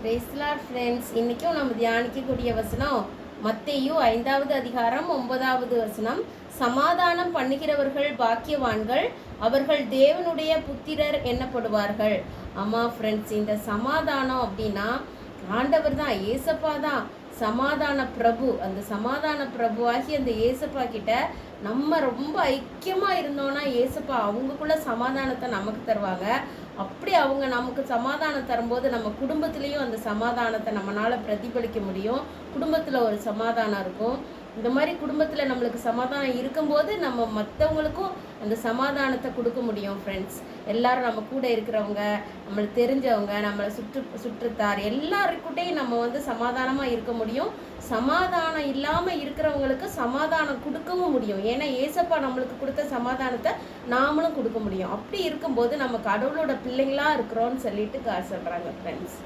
Praise the Lord friends. இன்றைக்கும் நம்ம தியானிக்கக்கூடிய வசனம் மத்தேயு 5வது அதிகாரம் 9வது வசனம். சமாதானம் பண்ணுகிறவர்கள் பாக்கியவான்கள், அவர்கள் தேவனுடைய புத்திரர் எண்ணப்படுவார்கள். ஆமாம் ஃப்ரெண்ட்ஸ், இந்த சமாதானம் அப்படின்னா ஆண்டவர் தான், ஏசப்பா தான் சமாதான பிரபு. அந்த சமாதான பிரபுவாகி அந்த ஏசப்பா கிட்ட நம்ம ரொம்ப ஐக்கியமாக இருந்தோன்னா ஏசப்பா அவங்களுக்குள்ள சமாதானத்தை நமக்கு தருவாங்க. அப்படி அவங்க நமக்கு சமாதானம் தரும்போது நம்ம குடும்பத்துலேயும் அந்த சமாதானத்தை நம்மளால் பிரதிபலிக்க முடியும். குடும்பத்தில் ஒரு சமாதானம் இருக்கும். இந்த மாதிரி குடும்பத்தில் நம்மளுக்கு சமாதானம் இருக்கும்போது நம்ம மற்றவங்களுக்கும் அந்த சமாதானத்தை கொடுக்க முடியும் ஃப்ரெண்ட்ஸ். எல்லாரும் நம்ம கூட இருக்கிறவங்க, நம்மளுக்கு தெரிஞ்சவங்க, நம்மளை சுற்றுத்தார் எல்லாருக்கிட்டையும் நம்ம சமாதானமாக இருக்க முடியும். சமாதானம் இல்லாமல் இருக்கிறவங்களுக்கு சமாதானம் கொடுக்கவும் முடியும். ஏன்னா ஏசப்பா நம்மளுக்கு கொடுத்த சமாதானத்தை நாமளும் கொடுக்க முடியும். அப்படி இருக்கும்போது நம்ம கடவுளோட பிள்ளைங்களாக இருக்கிறோன்னு சொல்லிட்டு சொல்கிறாங்க ஃப்ரெண்ட்ஸ்.